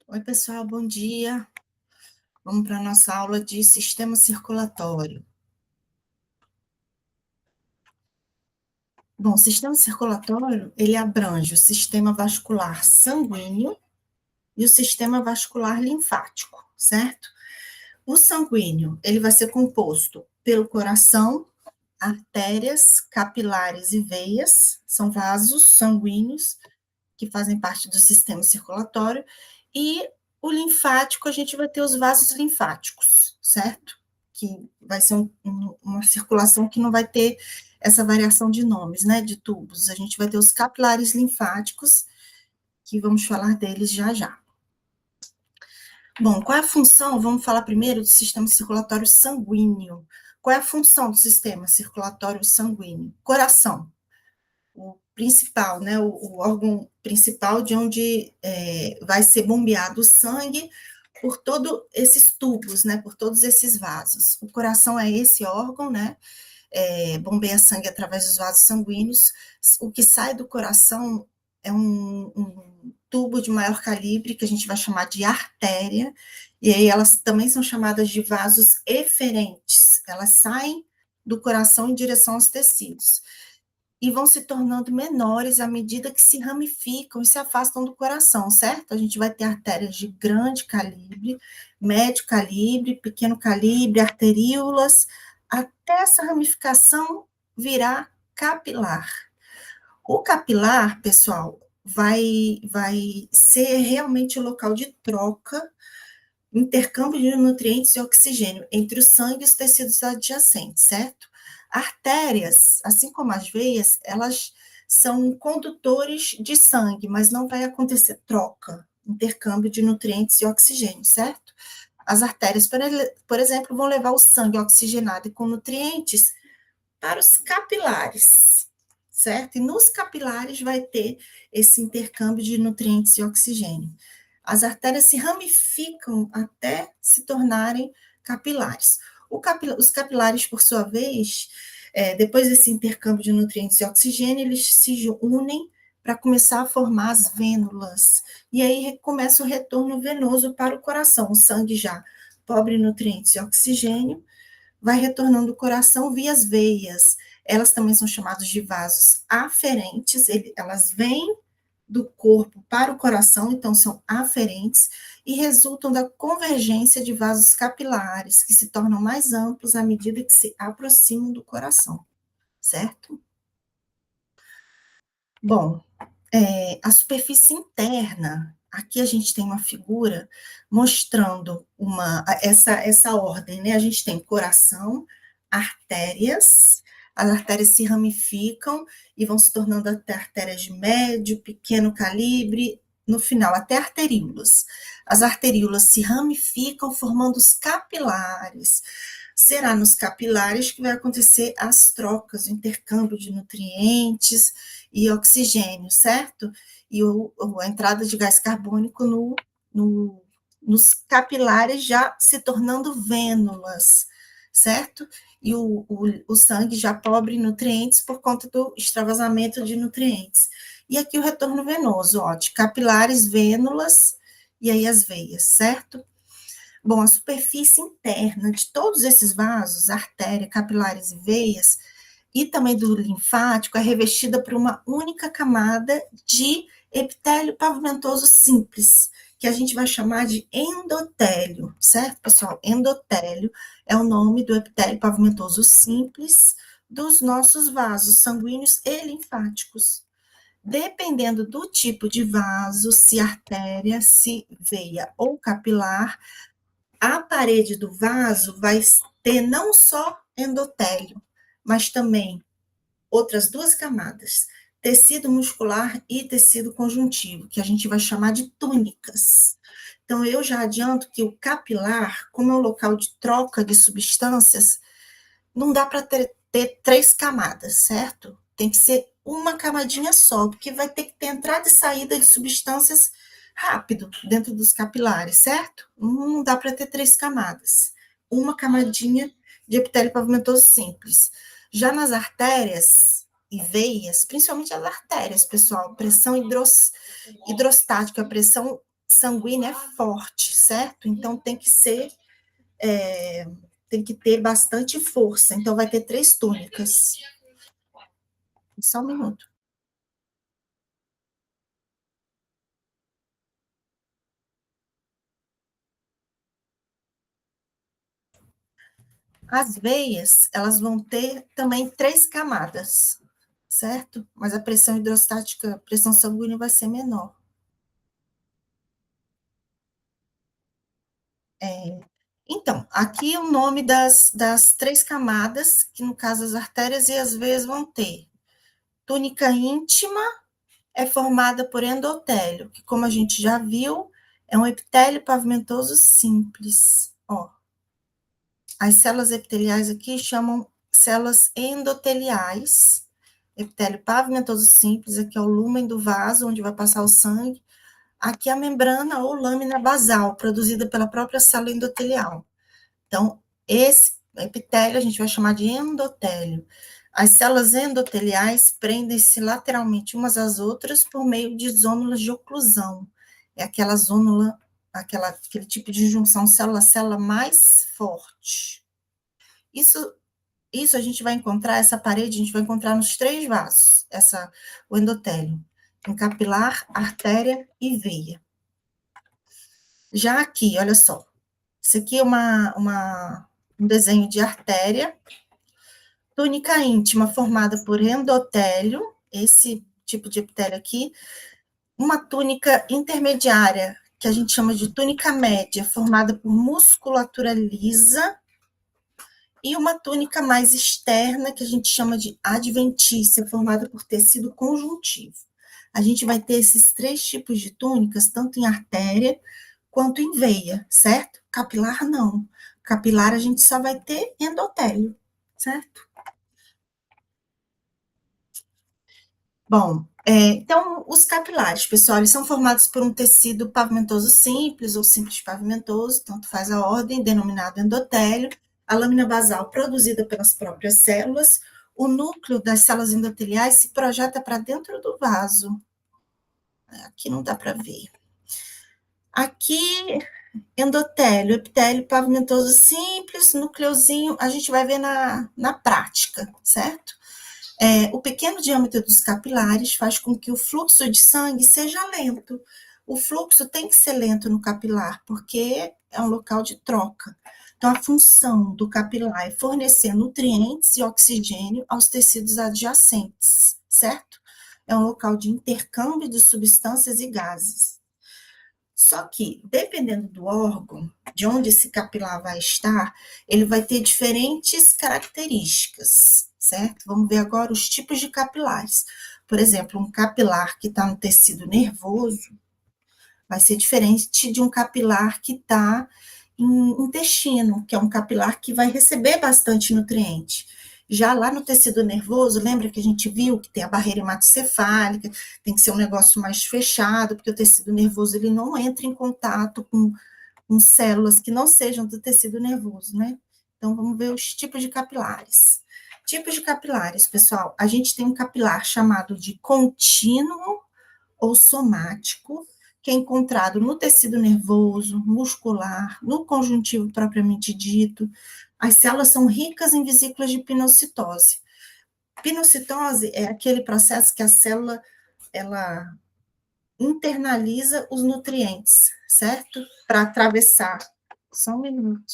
Oi, pessoal, bom dia. Vamos para a nossa aula de sistema circulatório. Bom, o sistema circulatório, ele abrange o sistema vascular sanguíneo e o sistema vascular linfático, certo? O sanguíneo, ele vai ser composto pelo coração, artérias, capilares e veias, são vasos sanguíneos que fazem parte do sistema circulatório, e o linfático, a gente vai ter os vasos linfáticos, certo? Que vai ser uma circulação que não vai ter essa variação de nomes, né, de tubos. A gente vai ter os capilares linfáticos, que vamos falar deles já já. Bom, qual é a função? Vamos falar primeiro do sistema circulatório sanguíneo. Qual é a função do sistema circulatório sanguíneo? Coração, o principal, né, o órgão principal de onde vai ser bombeado o sangue por todos esses tubos, né, por todos esses vasos. O coração é esse órgão, né, bombeia sangue através dos vasos sanguíneos. O que sai do coração é um tubo de maior calibre, que a gente vai chamar de artéria, e aí elas também são chamadas de vasos eferentes. Elas saem do coração em direção aos tecidos e vão se tornando menores à medida que se ramificam e se afastam do coração, certo? A gente vai ter artérias de grande calibre, médio calibre, pequeno calibre, arteríolas, até essa ramificação virar capilar. O capilar, pessoal, vai ser realmente o local de troca, intercâmbio de nutrientes e oxigênio entre o sangue e os tecidos adjacentes, certo? Artérias, assim como as veias, elas são condutores de sangue, mas não vai acontecer troca, intercâmbio de nutrientes e oxigênio, certo? As artérias, por exemplo, vão levar o sangue oxigenado e com nutrientes para os capilares, certo? E nos capilares vai ter esse intercâmbio de nutrientes e oxigênio. As artérias se ramificam até se tornarem capilares. Os capilares, por sua vez, depois desse intercâmbio de nutrientes e oxigênio, eles se unem para começar a formar as vênulas. E aí começa o retorno venoso para o coração. O sangue já pobre em nutrientes e oxigênio vai retornando o coração via as veias. Elas também são chamadas de vasos aferentes, elas vêm do corpo para o coração, então são aferentes, e resultam da convergência de vasos capilares, que se tornam mais amplos à medida que se aproximam do coração, certo? Bom, a superfície interna, aqui a gente tem uma figura mostrando essa ordem, né? A gente tem coração, artérias, as artérias se ramificam e vão se tornando até artérias de médio, pequeno calibre, no final, até arteríolas. As arteríolas se ramificam, formando os capilares. Será nos capilares que vai acontecer as trocas, o intercâmbio de nutrientes e oxigênio, certo? E a entrada de gás carbônico no, nos capilares já se tornando vênulas, certo? E o sangue já pobre em nutrientes por conta do extravasamento de nutrientes. E aqui o retorno venoso, ó, de capilares, vênulas, e aí as veias, certo? Bom, a superfície interna de todos esses vasos, artéria, capilares e veias, e também do linfático, é revestida por uma única camada de epitélio pavimentoso simples, que a gente vai chamar de endotélio, certo, pessoal? Endotélio é o nome do epitélio pavimentoso simples dos nossos vasos sanguíneos e linfáticos. Dependendo do tipo de vaso, se artéria, se veia ou capilar, a parede do vaso vai ter não só endotélio, mas também outras duas camadas, tecido muscular e tecido conjuntivo, que a gente vai chamar de túnicas. Então, eu já adianto que o capilar, como é um local de troca de substâncias, não dá para ter três camadas, certo? Tem que ser uma camadinha só, porque vai ter que ter entrada e saída de substâncias rápido dentro dos capilares, certo? Não dá para ter três camadas. Uma camadinha de epitélio pavimentoso simples. Já nas artérias e veias, principalmente as artérias, pessoal, pressão hidrostática, pressão sanguínea é forte, certo? Então é, tem que ter bastante força. Então vai ter 3 túnicas. Só um minuto. As veias, elas vão ter também 3 camadas, certo? Mas a pressão hidrostática, a pressão sanguínea vai ser menor. Então, aqui o nome das 3 camadas, que no caso as artérias e as veias vão ter. Túnica íntima é formada por endotélio, que como a gente já viu, é um epitélio pavimentoso simples. Ó, as células epiteliais aqui chamam células endoteliais, epitélio pavimentoso simples, aqui é o lúmen do vaso, onde vai passar o sangue. Aqui é a membrana ou lâmina basal, produzida pela própria célula endotelial. Então, esse epitélio a gente vai chamar de endotélio. As células endoteliais prendem-se lateralmente umas às outras por meio de zônulas de oclusão. É aquela zônula, aquele tipo de junção célula-célula mais forte. Isso, isso a gente vai encontrar, essa parede a gente vai encontrar nos 3 vasos, o endotélio, em capilar, artéria e veia. Já aqui, olha só, isso aqui é um desenho de artéria, túnica íntima formada por endotélio, esse tipo de epitélio aqui, uma túnica intermediária, que a gente chama de túnica média, formada por musculatura lisa, e uma túnica mais externa, que a gente chama de adventícia, formada por tecido conjuntivo. A gente vai ter esses 3 tipos de túnicas, tanto em artéria quanto em veia, certo? Capilar, não. Capilar, a gente só vai ter endotélio, certo? Bom, então, os capilares, pessoal, eles são formados por um tecido pavimentoso simples ou simples pavimentoso, tanto faz a ordem, denominado endotélio, a lâmina basal produzida pelas próprias células, o núcleo das células endoteliais se projeta para dentro do vaso. Aqui não dá para ver. Aqui, endotélio, epitélio pavimentoso simples, núcleozinho, a gente vai ver na prática, certo? O pequeno diâmetro dos capilares faz com que o fluxo de sangue seja lento. O fluxo tem que ser lento no capilar, porque é um local de troca. Então, a função do capilar é fornecer nutrientes e oxigênio aos tecidos adjacentes, certo? É um local de intercâmbio de substâncias e gases. Só que, dependendo do órgão, de onde esse capilar vai estar, ele vai ter diferentes características, certo? Vamos ver agora os tipos de capilares. Por exemplo, um capilar que está no tecido nervoso vai ser diferente de um capilar que está em intestino, que é um capilar que vai receber bastante nutriente. Já lá no tecido nervoso, lembra que a gente viu que tem a barreira hematocefálica, tem que ser um negócio mais fechado, porque o tecido nervoso ele não entra em contato com células que não sejam do tecido nervoso, né? Então, vamos ver os tipos de capilares. Tipos de capilares, pessoal. A gente tem um capilar chamado de contínuo ou somático, que é encontrado no tecido nervoso, muscular, no conjuntivo propriamente dito. As células são ricas em vesículas de pinocitose. Pinocitose é aquele processo que a célula ela internaliza os nutrientes, certo? Para atravessar. Só um minuto.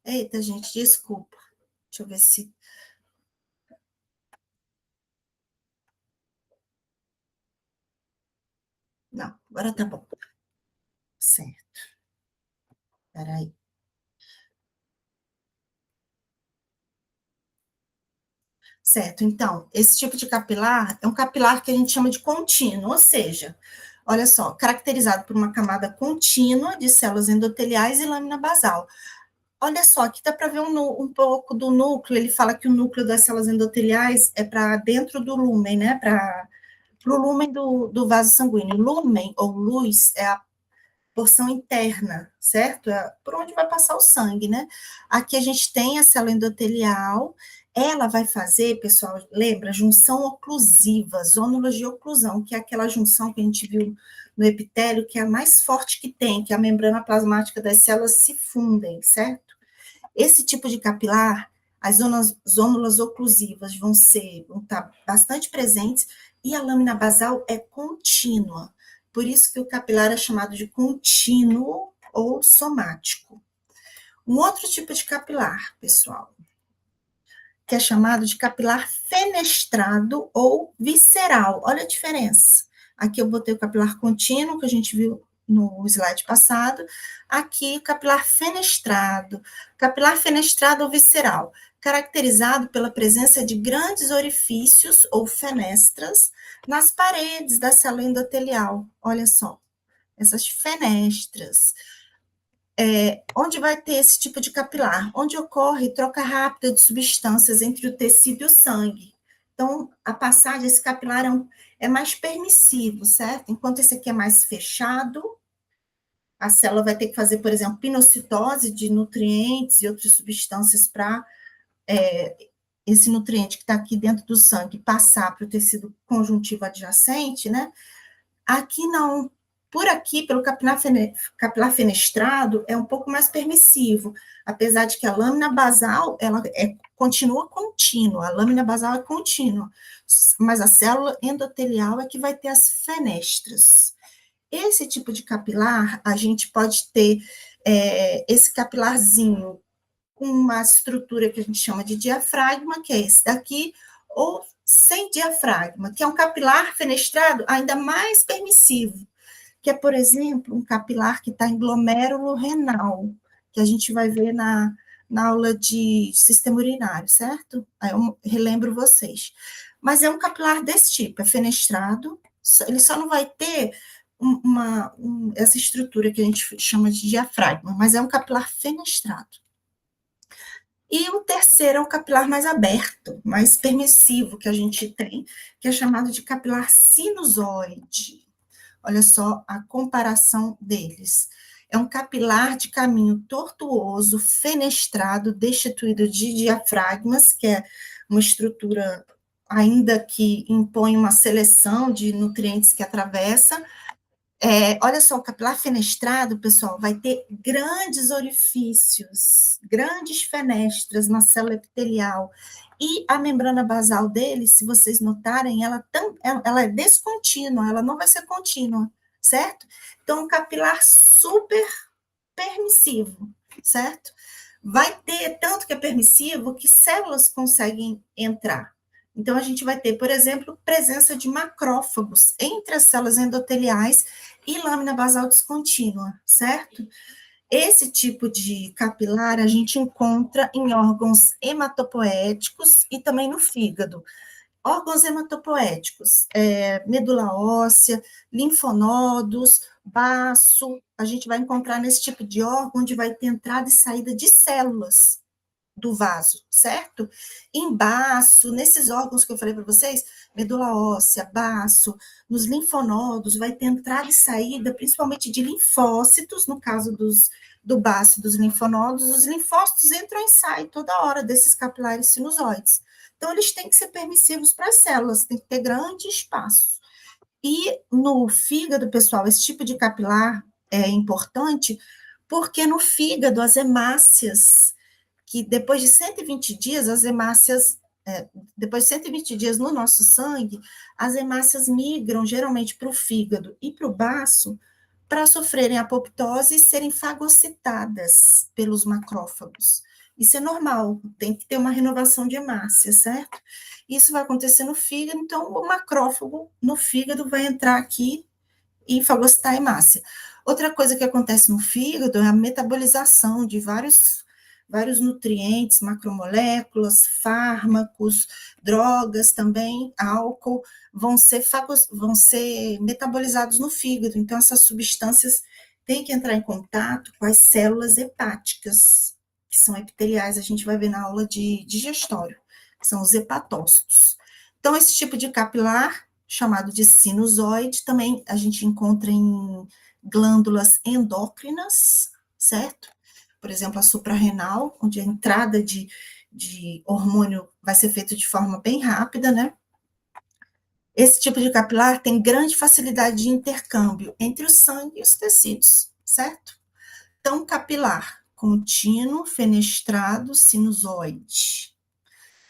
Eita, gente, desculpa. Deixa eu ver se. Não, agora tá bom. Certo. Peraí. Certo, então, esse tipo de capilar é um capilar que a gente chama de contínuo, ou seja, Olha só, caracterizado por uma camada contínua de células endoteliais e lâmina basal. Olha só, aqui dá para ver um pouco do núcleo. Ele fala que o núcleo das células endoteliais é para dentro do lúmen, né? Para o lúmen do vaso sanguíneo. Lúmen, ou luz, é a porção interna, certo? É por onde vai passar o sangue, né? Aqui a gente tem a célula endotelial, ela vai fazer, pessoal, lembra, junção oclusiva, zônulas de oclusão, que é aquela junção que a gente viu no epitélio, que é a mais forte que tem, que a membrana plasmática das células se fundem, certo? Esse tipo de capilar, as zônulas oclusivas vão estar bastante presentes e a lâmina basal é contínua. Por isso que o capilar é chamado de contínuo ou somático. Um outro tipo de capilar, pessoal, que é chamado de capilar fenestrado ou visceral. Olha a diferença. Aqui eu botei o capilar contínuo, que a gente viu no slide passado. Aqui, o capilar fenestrado. Capilar fenestrado ou visceral, caracterizado pela presença de grandes orifícios ou fenestras nas paredes da célula endotelial. Olha só, essas fenestras. Onde vai ter esse tipo de capilar? Onde ocorre troca rápida de substâncias entre o tecido e o sangue. Então, a passagem desse capilar é mais permissivo, certo? Enquanto esse aqui é mais fechado, a célula vai ter que fazer, por exemplo, pinocitose de nutrientes e outras substâncias para esse nutriente que está aqui dentro do sangue passar para o tecido conjuntivo adjacente, né? Aqui não. Por aqui, pelo capilar fenestrado, é um pouco mais permissivo, apesar de que a lâmina basal, ela continua contínua, a lâmina basal é contínua, mas a célula endotelial é que vai ter as fenestras. Esse tipo de capilar, a gente pode ter esse capilarzinho com uma estrutura que a gente chama de diafragma, que é esse daqui, ou sem diafragma, que é um capilar fenestrado ainda mais permissivo, que é, por exemplo, um capilar que está em glomérulo renal, que a gente vai ver na aula de sistema urinário, certo? Aí eu relembro vocês. Mas é um capilar desse tipo, é fenestrado, ele só não vai ter essa estrutura que a gente chama de diafragma, mas é um capilar fenestrado. E o terceiro é o capilar mais aberto, mais permissivo que a gente tem, que é chamado de capilar sinusoide. Olha só a comparação deles. É um capilar de caminho tortuoso, fenestrado, destituído de diafragmas, que é uma estrutura ainda que impõe uma seleção de nutrientes que atravessa. Olha só, o capilar fenestrado, pessoal, vai ter grandes orifícios, grandes fenestras na célula epitelial. E a membrana basal dele, se vocês notarem, ela é descontínua, ela não vai ser contínua, certo? Então, um capilar super permissivo, certo? Vai ter tanto que é permissivo que células conseguem entrar. Então, a gente vai ter, por exemplo, presença de macrófagos entre as células endoteliais e lâmina basal descontínua, certo? Esse tipo de capilar a gente encontra em órgãos hematopoéticos e também no fígado. Órgãos hematopoéticos, medula óssea, linfonodos, baço, a gente vai encontrar nesse tipo de órgão onde vai ter entrada e saída de células do vaso, certo? Em baço, nesses órgãos que eu falei para vocês, medula óssea, baço, nos linfonodos, vai ter entrada e saída, principalmente de linfócitos, no caso do baço e dos linfonodos, os linfócitos entram e saem toda hora desses capilares sinusoides. Então, eles têm que ser permissivos para as células, tem que ter grande espaço. E no fígado, pessoal, esse tipo de capilar é importante porque no fígado as hemácias, que depois de 120 dias, as hemácias, depois de 120 dias no nosso sangue, as hemácias migram geralmente para o fígado e para o baço para sofrerem apoptose e serem fagocitadas pelos macrófagos. Isso é normal, tem que ter uma renovação de hemácia, certo? Isso vai acontecer no fígado, então o macrófago no fígado vai entrar aqui e fagocitar a hemácia. Outra coisa que acontece no fígado é a metabolização de vários vários nutrientes, macromoléculas, fármacos, drogas também, álcool, vão ser metabolizados no fígado. Então, essas substâncias têm que entrar em contato com as células hepáticas, que são epiteliais, a gente vai ver na aula de digestório, que são os hepatócitos. Então, esse tipo de capilar, chamado de sinusoide, também a gente encontra em glândulas endócrinas, certo? Por exemplo, a suprarrenal, onde a entrada de hormônio vai ser feita de forma bem rápida, né? Esse tipo de capilar tem grande facilidade de intercâmbio entre o sangue e os tecidos, certo? Então, capilar contínuo, fenestrado, sinusoide.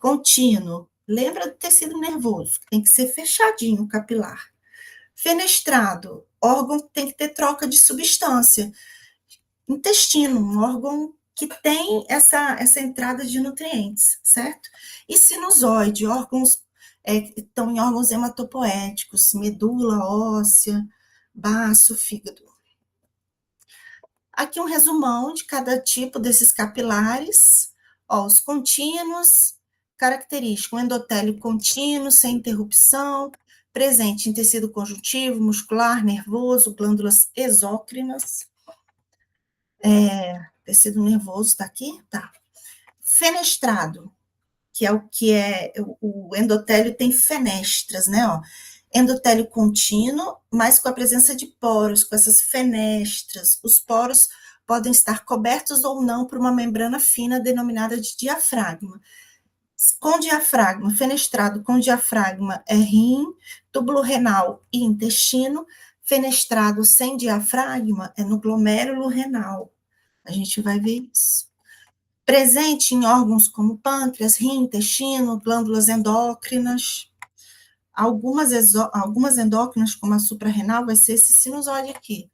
Contínuo, lembra do tecido nervoso, tem que ser fechadinho o capilar. Fenestrado, órgão que tem que ter troca de substância. Intestino, um órgão que tem essa entrada de nutrientes, certo? E sinusoide, órgãos estão em órgãos hematopoéticos, medula óssea, baço, fígado. Aqui um resumão de cada tipo desses capilares. Ó, os contínuos, característico, um endotélio contínuo, sem interrupção, presente em tecido conjuntivo, muscular, nervoso, glândulas exócrinas. Tecido nervoso está aqui? Tá. Fenestrado, que é o endotélio tem fenestras, né? Ó. Endotélio contínuo, mas com a presença de poros, com essas fenestras. Os poros podem estar cobertos ou não por uma membrana fina denominada de diafragma. Com diafragma, fenestrado com diafragma é rim, túbulo renal e intestino. Fenestrado sem diafragma é no glomérulo renal. A gente vai ver isso. Presente em órgãos como pâncreas, rim, intestino, glândulas endócrinas. Algumas endócrinas, como a suprarrenal, vai ser esse sinusoide aqui.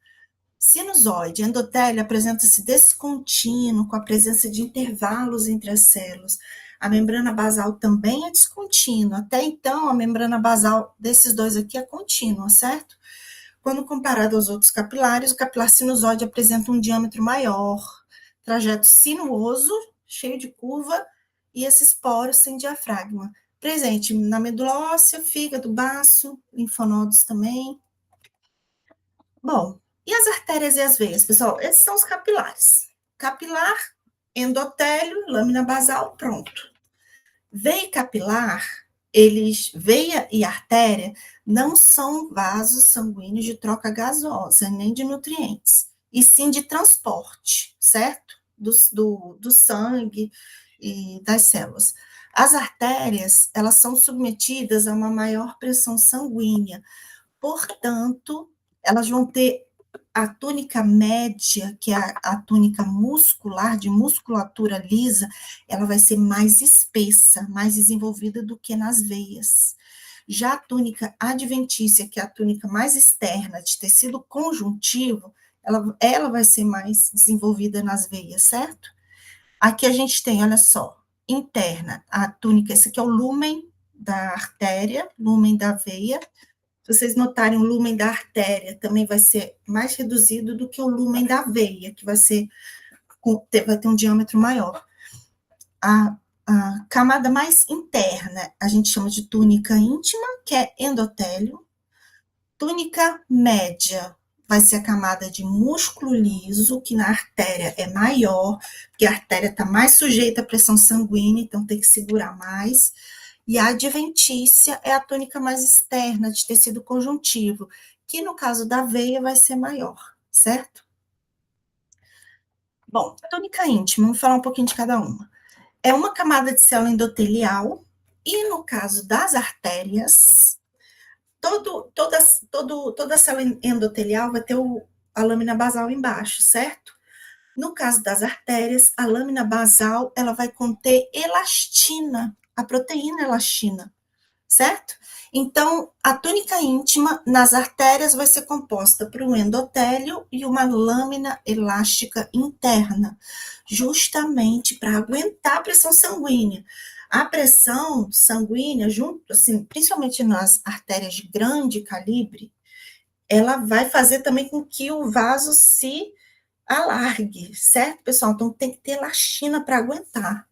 Sinusoide, endotélio, apresenta-se descontínuo, com a presença de intervalos entre as células. A membrana basal também é descontínua. Até então, a membrana basal desses dois aqui é contínua, certo? Quando comparado aos outros capilares, o capilar sinusoide apresenta um diâmetro maior, trajeto sinuoso, cheio de curva, e esses poros sem diafragma. Presente na medula óssea, fígado, baço, linfonodos também. Bom, e as artérias e as veias, pessoal? Esses são os capilares. Capilar, endotélio, lâmina basal, pronto. Veia capilar, veia e artéria não são vasos sanguíneos de troca gasosa, nem de nutrientes, e sim de transporte, certo? Do sangue e das células. As artérias, elas são submetidas a uma maior pressão sanguínea, portanto, elas vão ter a túnica média, que é a túnica muscular, de musculatura lisa, ela vai ser mais espessa, mais desenvolvida do que nas veias. Já a túnica adventícia, que é a túnica mais externa, de tecido conjuntivo, ela vai ser mais desenvolvida nas veias, certo? Aqui a gente tem, olha só, interna, a túnica, esse aqui é o lúmen da artéria, lúmen da veia. Se vocês notarem, o lúmen da artéria também vai ser mais reduzido do que o lúmen da veia, que vai ter um diâmetro maior. A camada mais interna, a gente chama de túnica íntima, que é endotélio. Túnica média vai ser a camada de músculo liso, que na artéria é maior, porque a artéria está mais sujeita à pressão sanguínea, então tem que segurar mais. E a adventícia é a túnica mais externa, de tecido conjuntivo, que no caso da veia vai ser maior, certo? Bom, a túnica íntima, vamos falar um pouquinho de cada uma. É uma camada de célula endotelial, e no caso das artérias, toda célula endotelial vai ter a lâmina basal embaixo, certo? No caso das artérias, a lâmina basal ela vai conter elastina, a proteína elastina, certo? Então, a túnica íntima nas artérias vai ser composta por um endotélio e uma lâmina elástica interna, justamente para aguentar a pressão sanguínea. A pressão sanguínea, junto, assim, principalmente nas artérias de grande calibre, ela vai fazer também com que o vaso se alargue, certo, pessoal? Então tem que ter elastina para aguentar.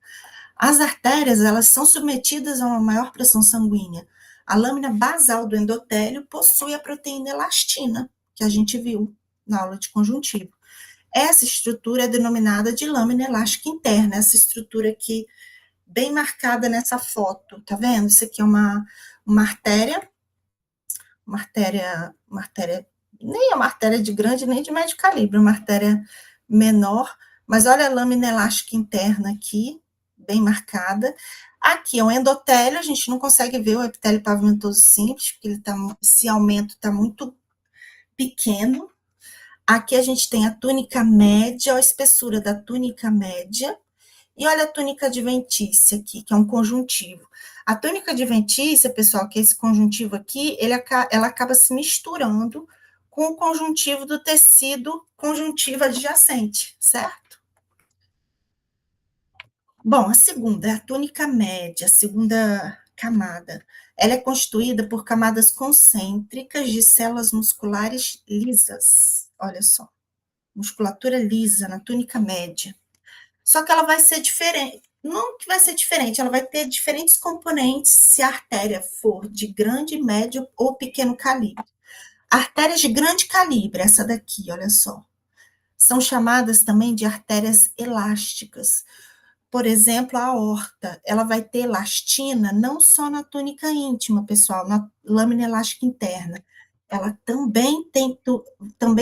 As artérias, elas são submetidas a uma maior pressão sanguínea. A lâmina basal do endotélio possui a proteína elastina, que a gente viu na aula de conjuntivo. Essa estrutura é denominada de lâmina elástica interna, essa estrutura aqui bem marcada nessa foto, tá vendo? Isso aqui é uma artéria, nem é uma artéria de grande nem de médio calibre, uma artéria menor, mas olha a lâmina elástica interna aqui, bem marcada. Aqui é o endotélio, a gente não consegue ver o epitélio pavimentoso simples, porque ele tá, esse aumento está muito pequeno. Aqui a gente tem a túnica média, a espessura da túnica média, e olha a túnica adventícia aqui, que é um conjuntivo. A túnica adventícia, pessoal, que é esse conjuntivo aqui, ela acaba se misturando com o conjuntivo do tecido conjuntivo adjacente, certo? Bom, a segunda é a túnica média, a segunda camada. Ela é constituída por camadas concêntricas de células musculares lisas. Olha só, musculatura lisa na túnica média. Só que ela vai ser diferente. Não que vai ser diferente, ela vai ter diferentes componentes se a artéria for de grande, médio ou pequeno calibre. Artérias de grande calibre, essa daqui, olha só, são chamadas também de artérias elásticas. Por exemplo, a aorta, ela vai ter elastina não só na túnica íntima, pessoal, na lâmina elástica interna. Ela também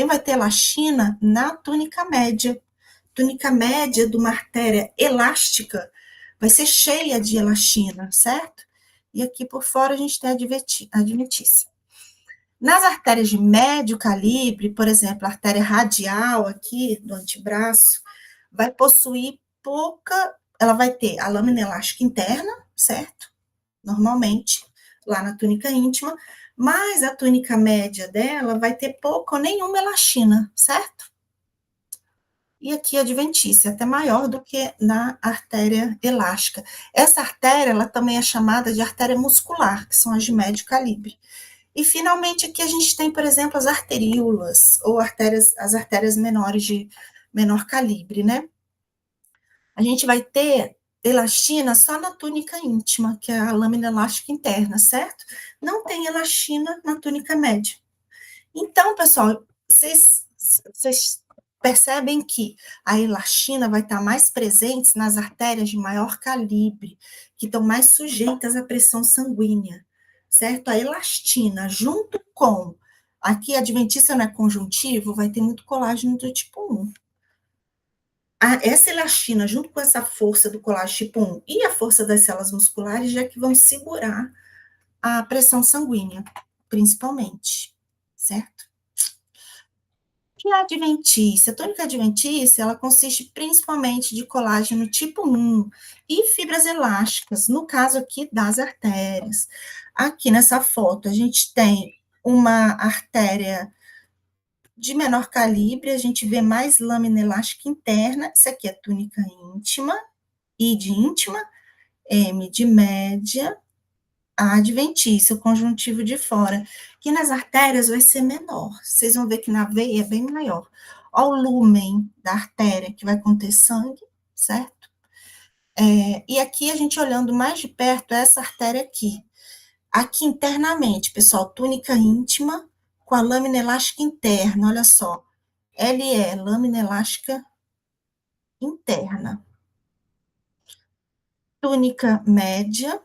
vai ter elastina na túnica média. Túnica média de uma artéria elástica vai ser cheia de elastina, certo? E aqui por fora a gente tem a adventícia. Nas artérias de médio calibre, por exemplo, a artéria radial aqui do antebraço, vai possuir ela vai ter a lâmina elástica interna, certo? Normalmente, lá na túnica íntima, mas a túnica média dela vai ter pouca ou nenhuma elastina, certo? E aqui a adventícia, até maior do que na artéria elástica. Essa artéria, ela também é chamada de artéria muscular, que são as de médio calibre. E, finalmente, aqui a gente tem, por exemplo, as arteríolas, ou as artérias menores de menor calibre, né? A gente vai ter elastina só na túnica íntima, que é a lâmina elástica interna, certo? Não tem elastina na túnica média. Então, pessoal, vocês percebem que a elastina vai estar mais presente nas artérias de maior calibre, que estão mais sujeitas à pressão sanguínea, certo? A elastina, junto com, aqui a adventícia não é conjuntivo, vai ter muito colágeno do tipo 1. Essa elastina, junto com essa força do colágeno tipo 1 e a força das células musculares, já que vão segurar a pressão sanguínea, principalmente, certo? E a adventícia? A tônica adventícia, ela consiste principalmente de colágeno tipo 1 e fibras elásticas, no caso aqui das artérias. Aqui nessa foto, a gente tem uma artéria de menor calibre, a gente vê mais lâmina elástica interna, isso aqui é túnica íntima, I de íntima, M de média, a adventícia, o conjuntivo de fora, que nas artérias vai ser menor. Vocês vão ver que na veia é bem maior. Olha o lumen da artéria que vai conter sangue, certo? E aqui a gente olhando mais de perto, essa artéria aqui. Aqui internamente, pessoal, túnica íntima com a lâmina elástica interna, olha só. LE, lâmina elástica interna. Túnica média,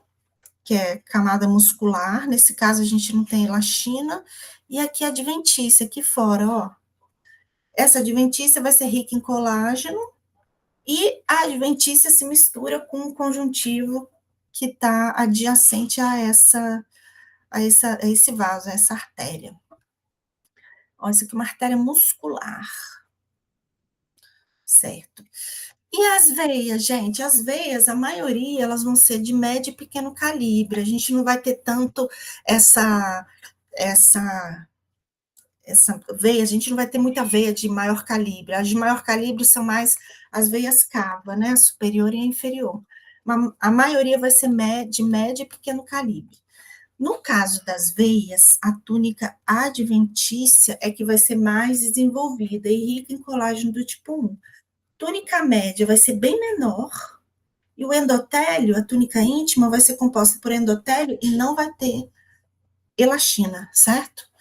que é camada muscular, nesse caso a gente não tem elastina, e aqui a adventícia, aqui fora, ó. Essa adventícia vai ser rica em colágeno, e a adventícia se mistura com o conjuntivo que está adjacente a esse vaso, a essa artéria. Ó, isso aqui é uma artéria muscular, certo? E as veias, gente? As veias, a maioria, elas vão ser de médio e pequeno calibre. A gente não vai ter tanto essa veia, a gente não vai ter muita veia de maior calibre. As de maior calibre são mais as veias cava, né? A superior e a inferior. A maioria vai ser de médio e pequeno calibre. No caso das veias, a túnica adventícia é que vai ser mais desenvolvida e rica em colágeno do tipo 1. Túnica média vai ser bem menor, e o endotélio, a túnica íntima, vai ser composta por endotélio e não vai ter elastina, certo?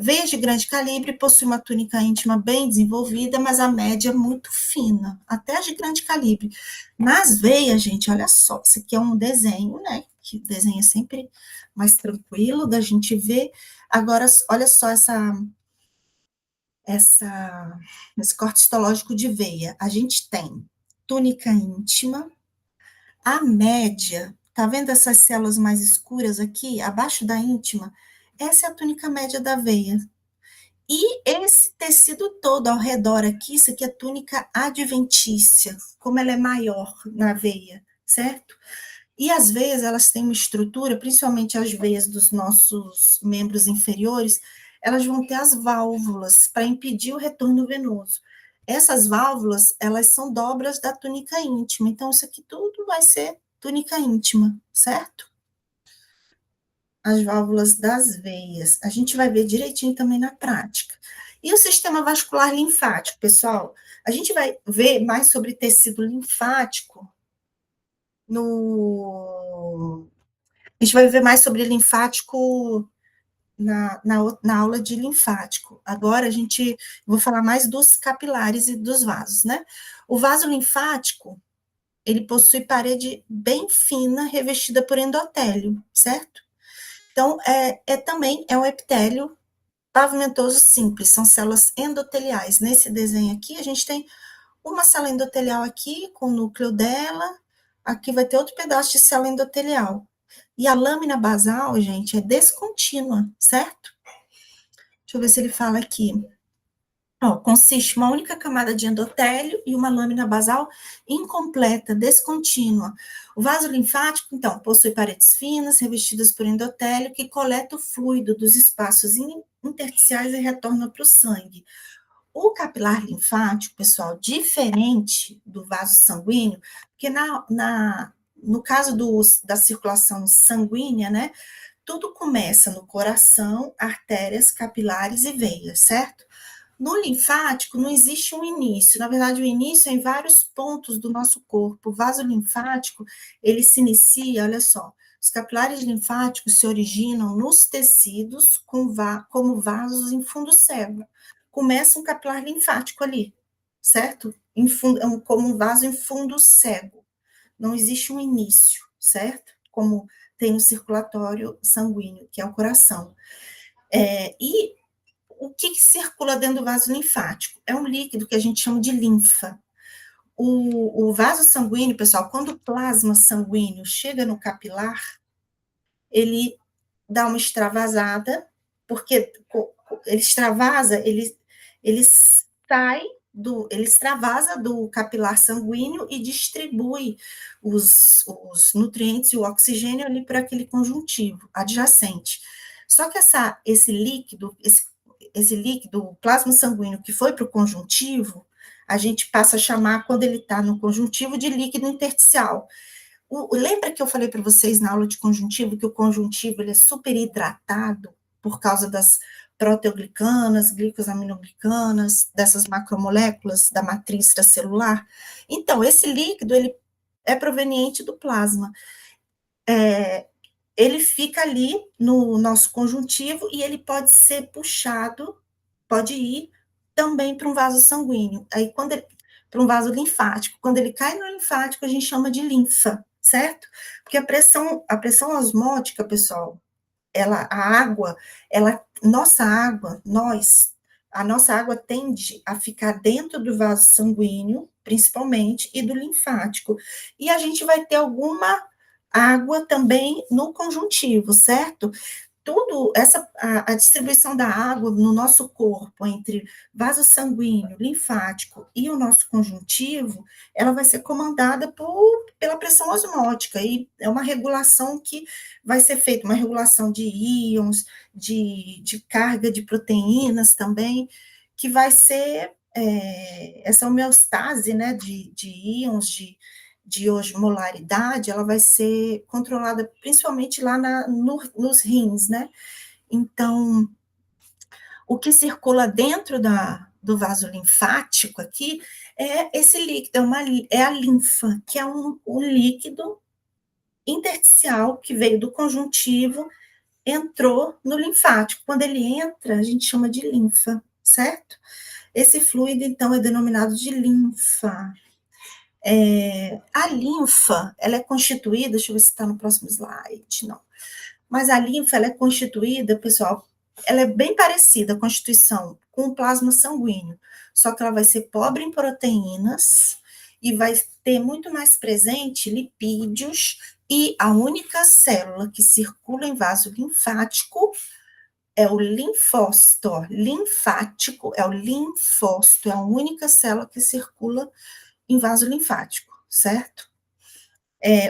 Veias de grande calibre possuem uma túnica íntima bem desenvolvida, mas a média é muito fina, até as de grande calibre. Nas veias, gente, olha só, isso aqui é um desenho, né? Que desenho é sempre mais tranquilo da gente ver. Agora, olha só esse corte histológico de veia. A gente tem túnica íntima, a média, tá vendo essas células mais escuras aqui, abaixo da íntima? Essa é a túnica média da veia. E esse tecido todo ao redor aqui, isso aqui é túnica adventícia, como ela é maior na veia, certo? E as veias, elas têm uma estrutura, principalmente as veias dos nossos membros inferiores, elas vão ter as válvulas para impedir o retorno venoso. Essas válvulas, elas são dobras da túnica íntima, então isso aqui tudo vai ser túnica íntima, certo? As válvulas das veias. A gente vai ver direitinho também na prática. E o sistema vascular linfático, pessoal? A gente vai ver mais sobre tecido linfático no. A gente vai ver mais sobre linfático na aula de linfático. Agora a gente vou falar mais dos capilares e dos vasos, né? O vaso linfático, ele possui parede bem fina, revestida por endotélio, certo? Então, também é um epitélio pavimentoso simples, são células endoteliais. Nesse desenho aqui, a gente tem uma célula endotelial aqui, com o núcleo dela, aqui vai ter outro pedaço de célula endotelial. E a lâmina basal, gente, é descontínua, certo? Deixa eu ver se ele fala aqui. Ó, consiste uma única camada de endotélio e uma lâmina basal incompleta, descontínua. O vaso linfático, então, possui paredes finas, revestidas por endotélio, que coleta o fluido dos espaços intersticiais e retorna para o sangue. O capilar linfático, pessoal, diferente do vaso sanguíneo, porque no caso da circulação sanguínea, né, tudo começa no coração, artérias, capilares e veias, certo? No linfático não existe um início, na verdade o início é em vários pontos do nosso corpo. O vaso linfático, ele se inicia, olha só, os capilares linfáticos se originam nos tecidos como vasos em fundo cego. Começa um capilar linfático ali, certo? Como um vaso em fundo cego. Não existe um início, certo? Como tem no circulatório sanguíneo, que é o coração. E o que circula dentro do vaso linfático? É um líquido que a gente chama de linfa. O vaso sanguíneo, pessoal, quando o plasma sanguíneo chega no capilar, ele dá uma extravasada, porque ele extravasa, ele sai ele extravasa do capilar sanguíneo e distribui os nutrientes e o oxigênio ali para aquele conjuntivo adjacente. Só que esse líquido, o plasma sanguíneo que foi para o conjuntivo, a gente passa a chamar, quando ele está no conjuntivo, de líquido intersticial. Lembra que eu falei para vocês na aula de conjuntivo que o conjuntivo ele é super hidratado por causa das proteoglicanas, glicosaminoglicanas, dessas macromoléculas da matriz extracelular? Então, esse líquido ele é proveniente do plasma. Ele fica ali no nosso conjuntivo e ele pode ser puxado, pode ir também para um vaso sanguíneo. Aí, para um vaso linfático. Quando ele cai no linfático, a gente chama de linfa, certo? Porque a pressão osmótica, pessoal, a água, a nossa água tende a ficar dentro do vaso sanguíneo, principalmente, e do linfático. E a gente vai ter alguma água também no conjuntivo, certo? A distribuição da água no nosso corpo entre vaso sanguíneo, linfático e o nosso conjuntivo, ela vai ser comandada pela pressão osmótica, e é uma regulação que vai ser feita, uma regulação de íons, de carga de proteínas também, que vai ser essa homeostase, né, de íons, de osmolaridade, ela vai ser controlada principalmente lá nos rins, né? Então, o que circula dentro do vaso linfático aqui é esse líquido, é a linfa, que é um líquido intersticial que veio do conjuntivo, entrou no linfático. Quando ele entra, a gente chama de linfa, certo? Esse fluido, então, é denominado de linfa. A linfa, ela é constituída, deixa eu ver se está no próximo slide, não. Mas a linfa, ela é constituída, pessoal, ela é bem parecida, a constituição, com o plasma sanguíneo, só que ela vai ser pobre em proteínas e vai ter muito mais presente lipídios, e a única célula que circula em vaso linfático é o linfócito, ó, linfático, é o linfócito, é a única célula que circula em vaso linfático, certo?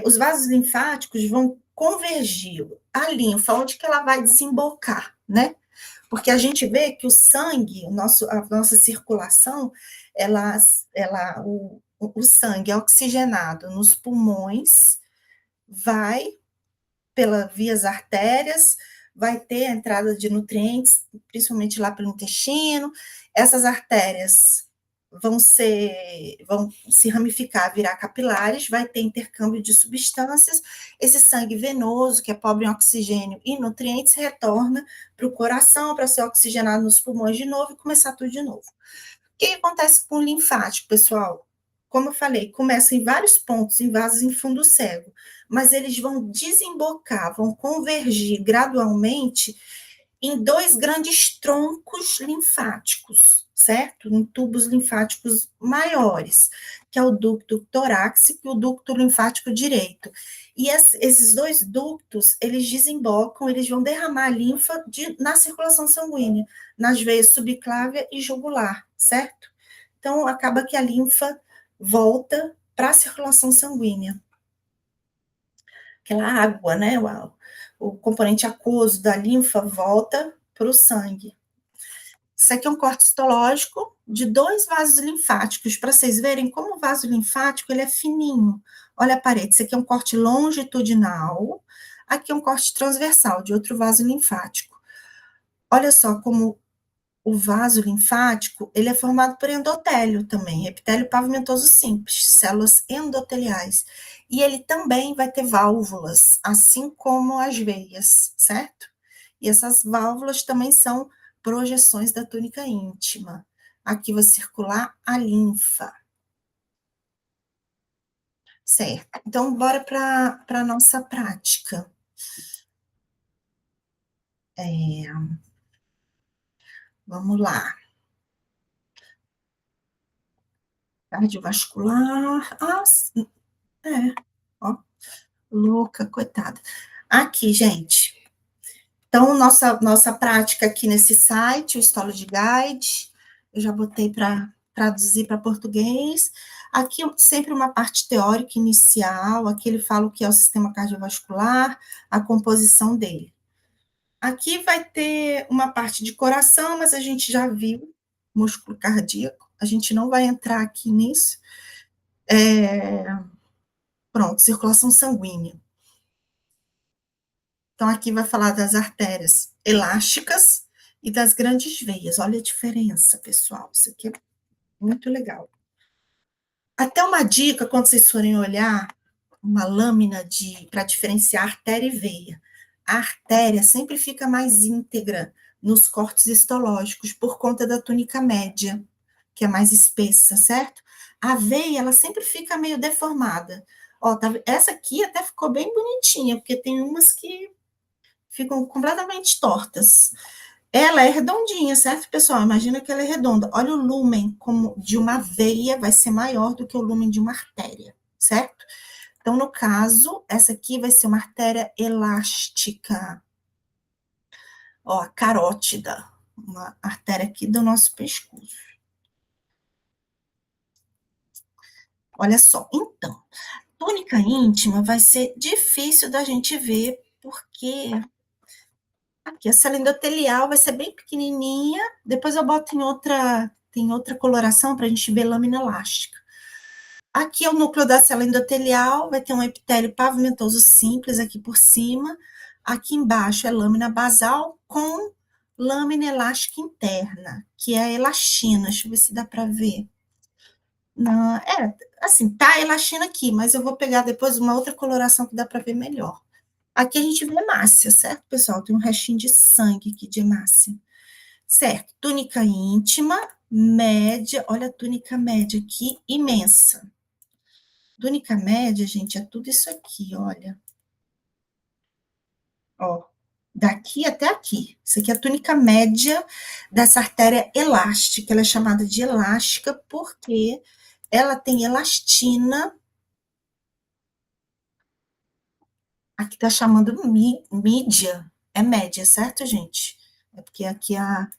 Os vasos linfáticos vão convergir a linfa, onde que ela vai desembocar, né? Porque a gente vê que o sangue, a nossa circulação, o sangue é oxigenado nos pulmões, vai pelas vias artérias, vai ter a entrada de nutrientes, principalmente lá pelo intestino. Essas artérias vão se ramificar, virar capilares, vai ter intercâmbio de substâncias. Esse sangue venoso, que é pobre em oxigênio e nutrientes, retorna para o coração para ser oxigenado nos pulmões de novo e começar tudo de novo. O que acontece com o linfático, pessoal? Como eu falei, começa em vários pontos, em vasos em fundo cego, mas eles vão desembocar, vão convergir gradualmente em dois grandes troncos linfáticos, certo? Em tubos linfáticos maiores, que é o ducto torácico e o ducto linfático direito. E esses dois ductos, eles desembocam, eles vão derramar a linfa na circulação sanguínea, nas veias subclávia e jugular, certo? Então, acaba que a linfa volta para a circulação sanguínea. Aquela água, né? O componente aquoso da linfa volta para o sangue. Isso aqui é um corte histológico de dois vasos linfáticos, para vocês verem como o vaso linfático ele é fininho. Olha a parede, isso aqui é um corte longitudinal, aqui é um corte transversal de outro vaso linfático. Olha só como o vaso linfático, ele é formado por endotélio também, epitélio pavimentoso simples, células endoteliais. E ele também vai ter válvulas, assim como as veias, certo? E essas válvulas também são projeções da túnica íntima. Aqui vai circular a linfa. Certo. Então, bora para a nossa prática. Vamos lá. Cardiovascular. É. Ó, louca, coitada. Aqui, gente. Então, nossa prática aqui nesse site, o Histology Guide, eu já botei para traduzir para português. Aqui sempre uma parte teórica inicial, aqui ele fala o que é o sistema cardiovascular, a composição dele. Aqui vai ter uma parte de coração, mas a gente já viu músculo cardíaco, a gente não vai entrar aqui nisso. Pronto, circulação sanguínea. Então, aqui vai falar das artérias elásticas e das grandes veias. Olha a diferença, pessoal. Isso aqui é muito legal. Até uma dica, quando vocês forem olhar uma lâmina para diferenciar artéria e veia. A artéria sempre fica mais íntegra nos cortes histológicos por conta da túnica média, que é mais espessa, certo? A veia, ela sempre fica meio deformada. Ó, essa aqui até ficou bem bonitinha, porque tem umas que ficam completamente tortas. Ela é redondinha, certo, pessoal? Imagina que ela é redonda. Olha o lumen como de uma veia vai ser maior do que o lumen de uma artéria, certo? Então, no caso, essa aqui vai ser uma artéria elástica. Ó, a carótida, uma artéria aqui do nosso pescoço. Olha só, então, túnica íntima vai ser difícil da gente ver, porque aqui, a célula endotelial vai ser bem pequenininha, depois eu boto tem outra coloração para a gente ver lâmina elástica. Aqui é o núcleo da célula endotelial, vai ter um epitélio pavimentoso simples aqui por cima. Aqui embaixo é lâmina basal com lâmina elástica interna, que é a elastina. Deixa eu ver se dá para ver. Não, assim, tá a elastina aqui, mas eu vou pegar depois uma outra coloração que dá para ver melhor. Aqui a gente vê hemácia, certo, pessoal? Tem um restinho de sangue aqui de hemácia. Certo, túnica íntima, média, olha a túnica média aqui, imensa. Túnica média, gente, é tudo isso aqui, olha. Ó, daqui até aqui. Isso aqui é a túnica média dessa artéria elástica. Ela é chamada de elástica porque ela tem elastina. Aqui tá chamando mídia. É média, certo, gente? É porque aqui a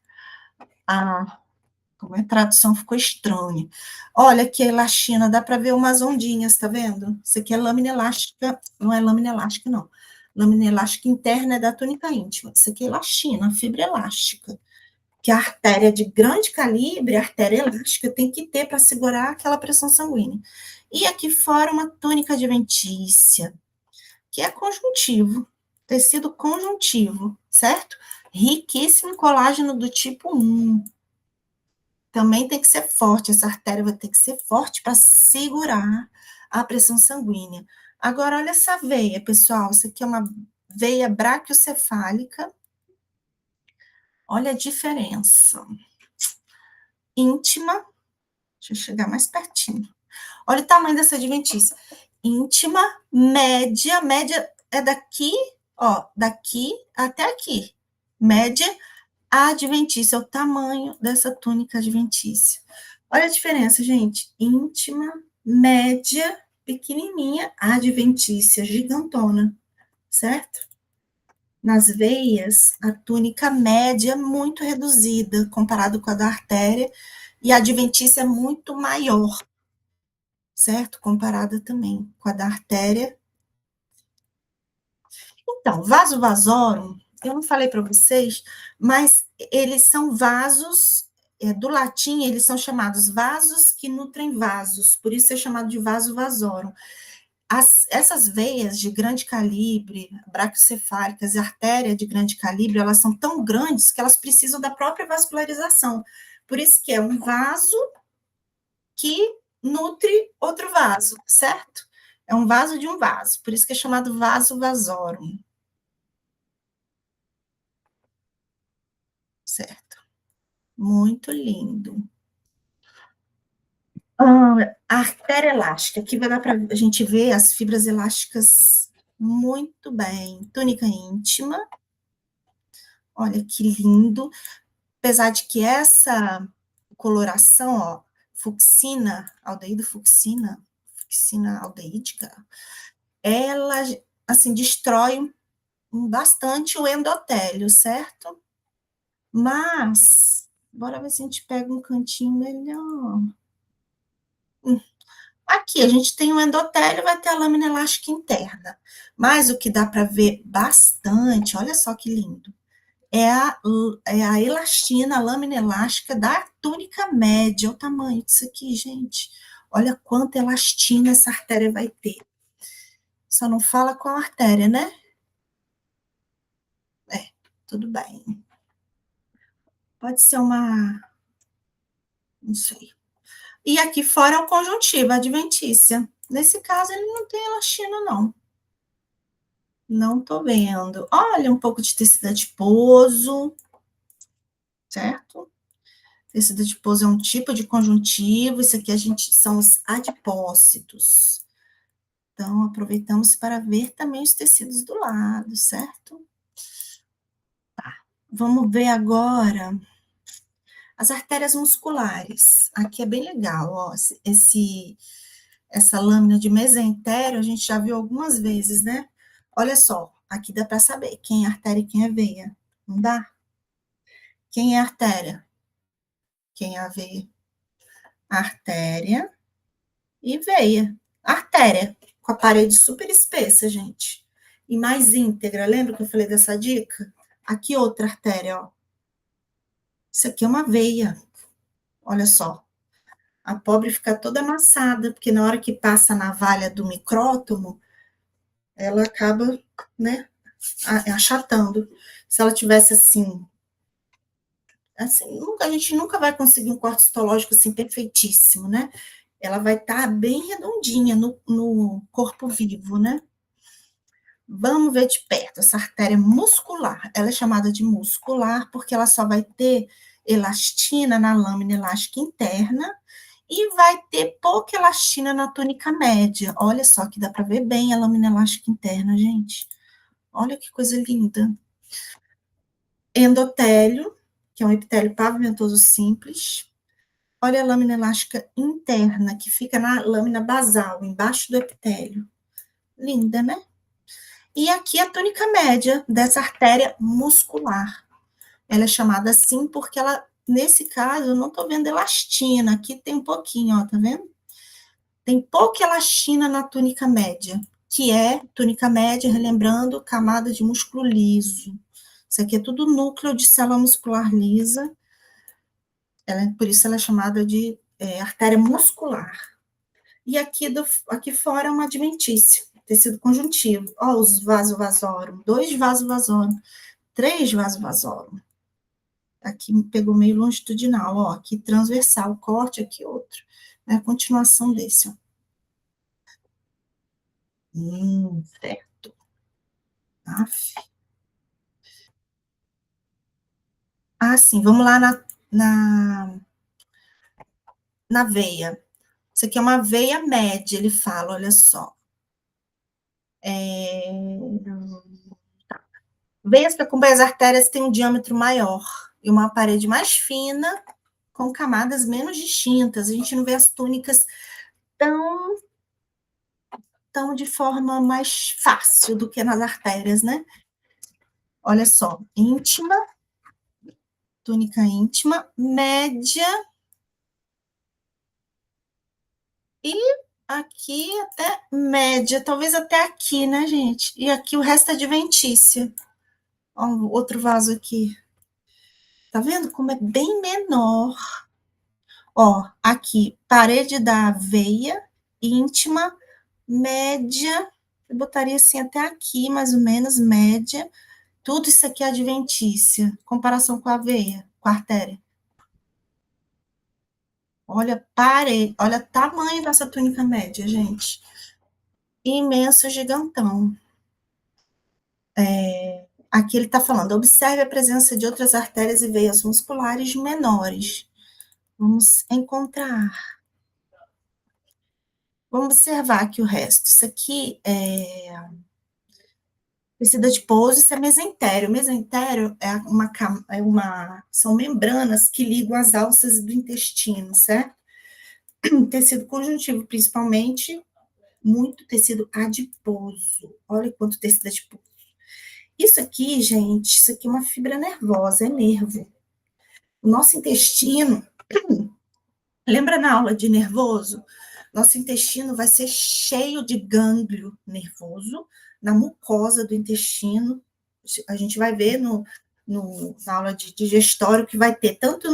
como é, a tradução ficou estranha. Olha aqui a elastina, dá para ver umas ondinhas, tá vendo? Isso aqui é lâmina elástica, não é lâmina elástica, não. Lâmina elástica interna é da túnica íntima. Isso aqui é elastina, fibra elástica. Que a artéria de grande calibre, a artéria elástica, tem que ter para segurar aquela pressão sanguínea. E aqui fora uma túnica adventícia, que é conjuntivo, tecido conjuntivo, certo? Riquíssimo em colágeno do tipo 1. Também tem que ser forte, essa artéria vai ter que ser forte para segurar a pressão sanguínea. Agora, olha essa veia, pessoal, isso aqui é uma veia braquiocefálica. Olha a diferença. Íntima, deixa eu chegar mais pertinho. Olha o tamanho dessa adventícia. Íntima, média, média é daqui, ó, daqui até aqui. Média adventícia, é o tamanho dessa túnica adventícia. Olha a diferença, gente. Íntima, média, pequenininha, adventícia, gigantona, certo? Nas veias, a túnica média é muito reduzida comparado com a da artéria, e a adventícia é muito maior, certo? Comparada também com a da artéria. Então, vaso vasorum, eu não falei para vocês, mas eles são vasos, do latim, eles são chamados vasos que nutrem vasos, por isso é chamado de vaso vasorum. Essas veias de grande calibre, braquiocefálicas e artéria de grande calibre, elas são tão grandes que elas precisam da própria vascularização. Por isso que é um vaso que nutre outro vaso, certo? É um vaso de um vaso, por isso que é chamado vaso vasorum, certo? Muito lindo. A artéria elástica, aqui vai dar para a gente ver as fibras elásticas muito bem. Túnica íntima, olha que lindo. Apesar de que essa coloração, ó, fucsina, aldeído fucsina, fucsina aldeídica, ela, assim, destrói bastante o endotélio, certo? Mas, bora ver se a gente pega um cantinho melhor. Aqui a gente tem o endotélio, vai ter a lâmina elástica interna. Mas o que dá para ver bastante, olha só que lindo, é a elastina, a lâmina elástica da túnica média. Olha o tamanho disso aqui, gente. Olha quanta elastina essa artéria vai ter. Só não fala qual artéria, né? É, tudo bem. Pode ser uma. Não sei. E aqui fora é o conjuntivo, adventícia. Nesse caso, ele não tem elastina, não. Não tô vendo. Olha, um pouco de tecido adiposo, certo? Tecido adiposo é um tipo de conjuntivo. Isso aqui são os adipócitos. Então, aproveitamos para ver também os tecidos do lado, certo? Tá. Vamos ver agora as artérias musculares. Aqui é bem legal, ó. Essa lâmina de mesentério a gente já viu algumas vezes, né? Olha só, aqui dá para saber quem é artéria e quem é veia. Não dá? Quem é artéria? Quem é a veia? Artéria e veia. Artéria, com a parede super espessa, gente. E mais íntegra. Lembra que eu falei dessa dica? Aqui outra artéria, ó. Isso aqui é uma veia. Olha só. A pobre fica toda amassada, porque na hora que passa a navalha do micrótomo, ela acaba, né, achatando. Se ela tivesse assim, a gente nunca vai conseguir um corte histológico assim perfeitíssimo, né? Ela vai estar bem redondinha no corpo vivo, né? Vamos ver de perto essa artéria muscular. Ela é chamada de muscular porque ela só vai ter elastina na lâmina elástica interna e vai ter pouca elastina na túnica média. Olha só que dá para ver bem a lâmina elástica interna, gente. Olha que coisa linda. Endotélio, que é um epitélio pavimentoso simples. Olha a lâmina elástica interna, que fica na lâmina basal, embaixo do epitélio. Linda, né? E aqui a túnica média dessa artéria muscular. Ela é chamada assim porque ela, nesse caso, eu não estou vendo elastina. Aqui tem um pouquinho, ó, tá vendo? Tem pouca elastina na túnica média, que é túnica média, relembrando, camada de músculo liso. Isso aqui é tudo núcleo de célula muscular lisa. Por isso ela é chamada de artéria muscular. E aqui fora é uma adventícia, tecido conjuntivo. Ó, os vasovasorum, 2 vasovasorum, 3 vasovasorum. Aqui pegou meio longitudinal, ó, aqui transversal, corte, aqui outro. É a continuação desse, ó. Certo. Aff. Ah, sim, vamos lá na veia. Isso aqui é uma veia média, ele fala, olha só. Veias que acompanham as artérias têm um diâmetro maior e uma parede mais fina, com camadas menos distintas. A gente não vê as túnicas tão, tão de forma mais fácil do que nas artérias, né? Olha só, íntima, túnica íntima, média e aqui até média, talvez até aqui, né, gente? E aqui o resto é adventícia. Ó, outro vaso aqui. Tá vendo como é bem menor? Ó, aqui, parede da veia íntima, média, eu botaria assim até aqui, mais ou menos, média. Tudo isso aqui é adventícia, comparação com a veia, com a artéria. Olha, olha o tamanho dessa túnica média, gente. Imenso, gigantão. Aqui ele está falando, observe a presença de outras artérias e veias musculares menores. Vamos encontrar. Vamos observar aqui o resto. Isso aqui é tecido adiposo, isso é mesentério. Mesentério são membranas que ligam as alças do intestino, certo? Tecido conjuntivo, principalmente, muito tecido adiposo. Olha quanto tecido adiposo. Isso aqui, gente, isso aqui é uma fibra nervosa, é nervo. O nosso intestino, lembra na aula de nervoso? Nosso intestino vai ser cheio de gânglio nervoso na mucosa do intestino. A gente vai ver na aula de digestório que vai ter tanto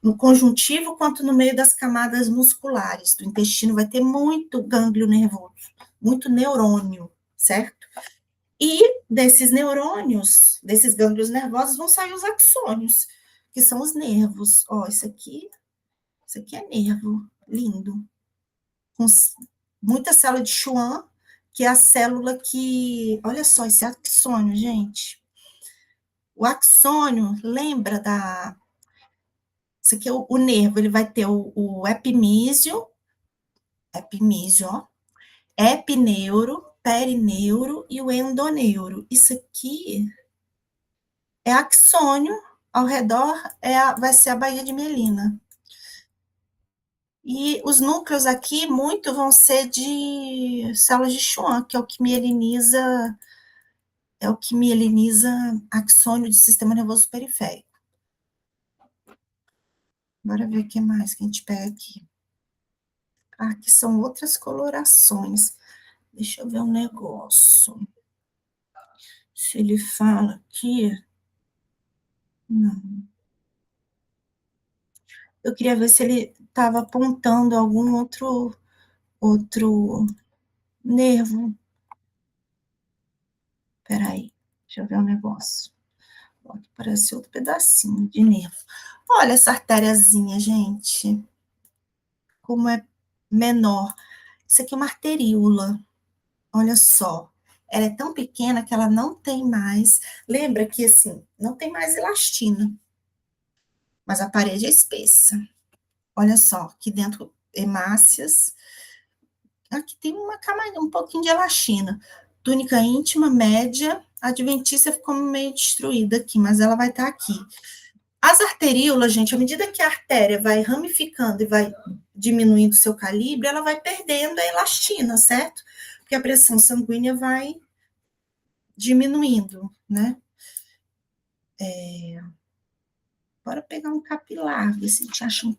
no conjuntivo quanto no meio das camadas musculares do intestino, vai ter muito gânglio nervoso, muito neurônio, certo? E desses neurônios, desses gânglios nervosos, vão sair os axônios, que são os nervos. Ó, isso aqui é nervo, lindo. Com muita célula de Schwann, que é a célula que. Olha só, esse axônio, gente. O axônio, lembra da. Isso aqui é o nervo, ele vai ter o epimísio, ó, epineuro, perineuro e o endoneuro. Isso aqui é axônio, ao redor vai ser a baía de mielina. E os núcleos aqui, muito vão ser de células de Schwann, que é o que mieliniza axônio de sistema nervoso periférico. Bora ver o que mais que a gente pega aqui. Ah, aqui são outras colorações. Deixa eu ver um negócio. Se ele fala aqui. Não. Eu queria ver se ele estava apontando algum outro nervo. Peraí, deixa eu ver um negócio. Parece outro pedacinho de nervo. Olha essa artériazinha, gente. Como é menor. Isso aqui é uma arteríola. Olha só. Ela é tão pequena que ela não tem mais. Lembra que assim, não tem mais elastina, mas a parede é espessa. Olha só, aqui dentro hemácias. Aqui tem uma camada, um pouquinho de elastina. Túnica íntima, média. A adventícia ficou meio destruída aqui, mas ela vai estar aqui. As arteríolas, gente, à medida que a artéria vai ramificando e vai diminuindo o seu calibre, ela vai perdendo a elastina, certo? Porque a pressão sanguínea vai diminuindo, né? Bora pegar um capilar, ver se a gente acha um.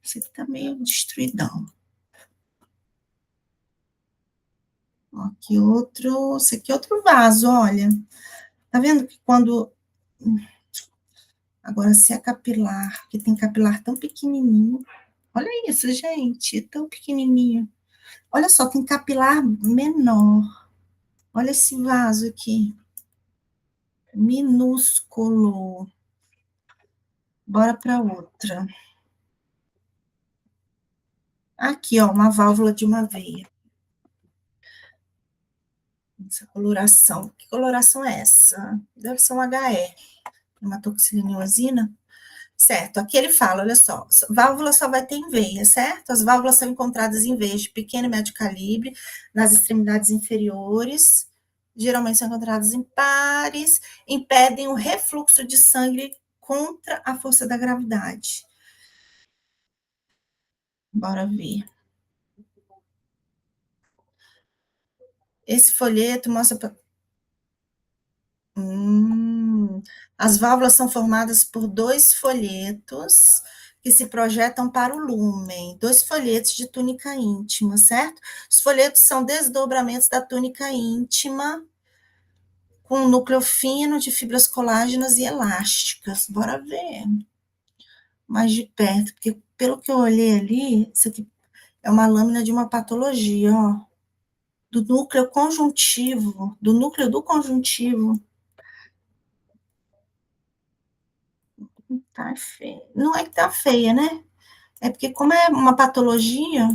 Esse aqui tá meio destruidão. Aqui outro. Esse aqui é outro vaso, olha. Tá vendo que quando. Agora, se é capilar, porque tem capilar tão pequenininho. Olha isso, gente, tão pequenininho. Olha só, tem capilar menor. Olha esse vaso aqui, minúsculo. Bora para outra. Aqui, ó, uma válvula de uma veia. Essa coloração. Que coloração é essa? Deve ser um HE, hematoxilina. Certo, aqui ele fala, olha só, válvula só vai ter em veia, certo? As válvulas são encontradas em veias de pequeno e médio calibre, nas extremidades inferiores, geralmente são encontradas em pares, impedem o refluxo de sangue contra a força da gravidade. Bora ver. Esse folheto mostra. As válvulas são formadas por dois folhetos que se projetam para o lúmen, dois folhetos de túnica íntima, certo? Os folhetos são desdobramentos da túnica íntima com um núcleo fino de fibras colágenas e elásticas. Bora ver mais de perto, porque pelo que eu olhei ali, isso aqui é uma lâmina de uma patologia, ó, do núcleo conjuntivo, do núcleo do conjuntivo. Tá feia. Não é que tá feia, né? É porque, como é uma patologia,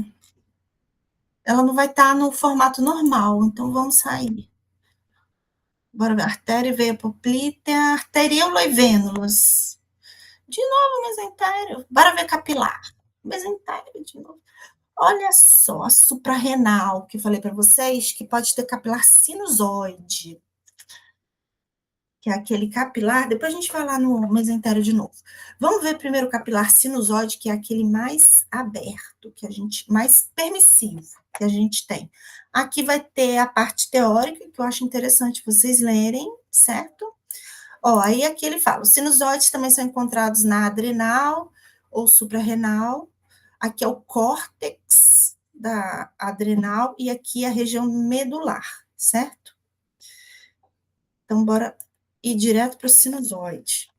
ela não vai estar no formato normal. Então, vamos sair. Bora ver. Artéria, veia poplítea, arteríola e vênulas. De novo, mesentério. Bora ver capilar. Mesentério de novo. Olha só, a suprarrenal, que eu falei para vocês, que pode ter capilar sinusoide, que é aquele capilar. Depois a gente vai lá no mesentério de novo. Vamos ver primeiro o capilar sinusoide, que é aquele mais aberto, que a gente, mais permissivo que a gente tem. Aqui vai ter a parte teórica, que eu acho interessante vocês lerem, certo? Ó, aí aqui ele fala: os sinusoides também são encontrados na adrenal ou suprarrenal. Aqui é o córtex da adrenal e aqui é a região medular, certo? Então, bora ir direto para o sinusoide.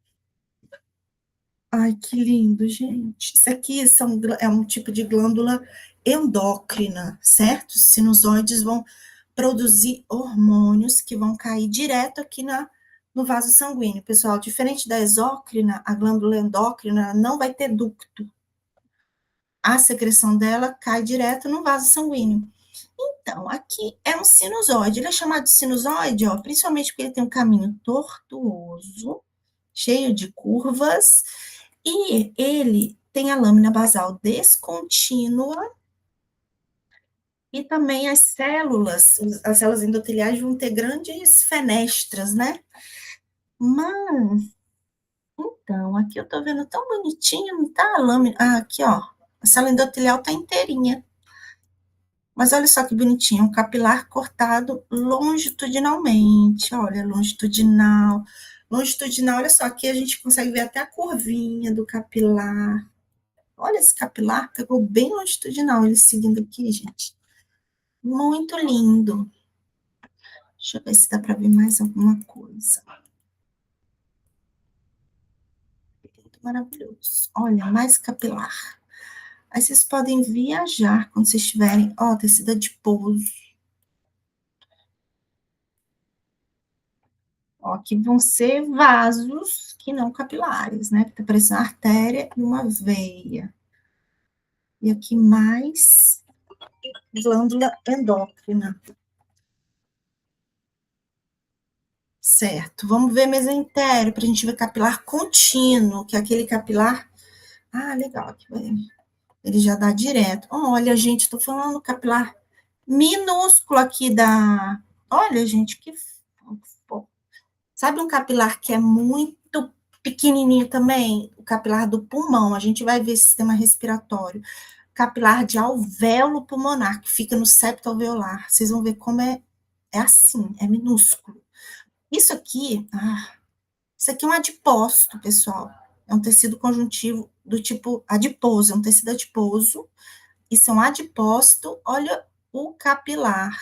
Ai, que lindo, gente. Isso aqui é um tipo de glândula endócrina, certo? Os sinusoides vão produzir hormônios que vão cair direto aqui no vaso sanguíneo. Pessoal, diferente da exócrina, a glândula endócrina não vai ter ducto. A secreção dela cai direto no vaso sanguíneo. Então, aqui é um sinusoide. Ele é chamado de sinusoide, ó, principalmente porque ele tem um caminho tortuoso, cheio de curvas, e ele tem a lâmina basal descontínua, e também as células endoteliais vão ter grandes fenestras, né? Mas, então, aqui eu tô vendo tão bonitinho, não tá a lâmina. Ah, aqui, ó. A célula endotelial tá inteirinha. Mas olha só que bonitinho, um capilar cortado longitudinalmente. Olha, longitudinal. Longitudinal, olha só, aqui a gente consegue ver até a curvinha do capilar. Olha esse capilar, pegou bem longitudinal ele seguindo aqui, gente. Muito lindo. Deixa eu ver se dá para ver mais alguma coisa. maravilhoso. Olha, mais capilar. Aí vocês podem viajar quando vocês estiverem. Ó, tecido adiposo. Ó, que vão ser vasos que não capilares, né? Que tá parecendo uma artéria e uma veia. E aqui mais glândula endócrina. Certo. Vamos ver mesentério, para a gente ver capilar contínuo, que é aquele capilar. Ah, legal. Aqui, ele já dá direto. Olha, gente, estou falando capilar minúsculo aqui da. Olha, gente, que. Sabe um capilar que é muito pequenininho também? O capilar do pulmão. A gente vai ver sistema respiratório. Capilar de alvéolo pulmonar, que fica no septo alveolar. Vocês vão ver como é assim, é minúsculo. Isso aqui, isso aqui é um adipócito, pessoal. É um tecido conjuntivo do tipo adiposo, é um tecido adiposo. Isso é um adipócito. Olha o capilar.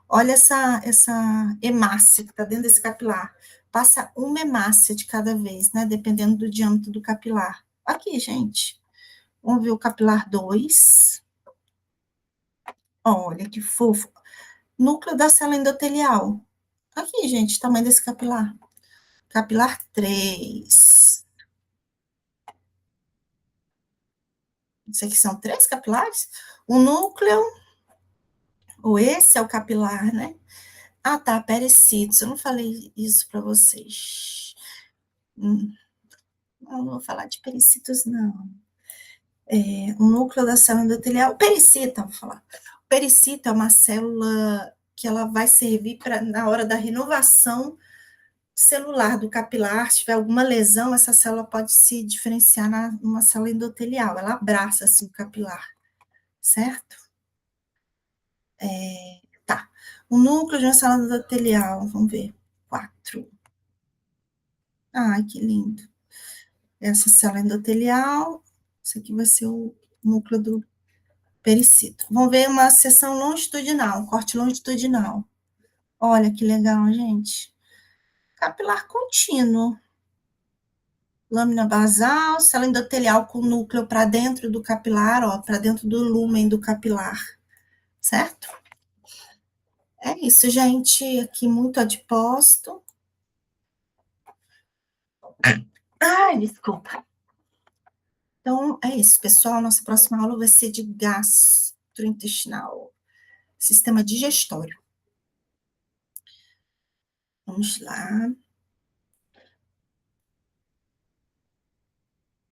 Olha essa hemácia que está dentro desse capilar. Passa uma hemácia de cada vez, né? Dependendo do diâmetro do capilar. Aqui, gente. Vamos ver o capilar 2. Olha que fofo. Núcleo da célula endotelial. Aqui, gente, tamanho desse capilar. Capilar 3. Isso aqui são 3 capilares. O núcleo, ou esse é o capilar, né? Ah, tá, pericílios. Eu não falei isso para vocês. Não vou falar de pericílios, não. O núcleo da célula endotelial, pericita, vou falar. O pericito é uma célula que ela vai servir na hora da renovação celular do capilar. Se tiver alguma lesão, essa célula pode se diferenciar numa célula endotelial. Ela abraça assim o capilar, certo? Tá. O núcleo de uma célula endotelial, vamos ver. 4. Ai, que lindo. Essa célula endotelial, isso aqui vai ser o núcleo do pericito. Vamos ver uma seção longitudinal, um corte longitudinal. Olha que legal, gente. Capilar contínuo. Lâmina basal, célula endotelial com núcleo para dentro do capilar, ó, para dentro do lúmen do capilar, certo? É isso, gente. Aqui muito adipócito. Ai, desculpa. Então, é isso, pessoal. Nossa próxima aula vai ser de gastrointestinal, sistema digestório. Vamos lá.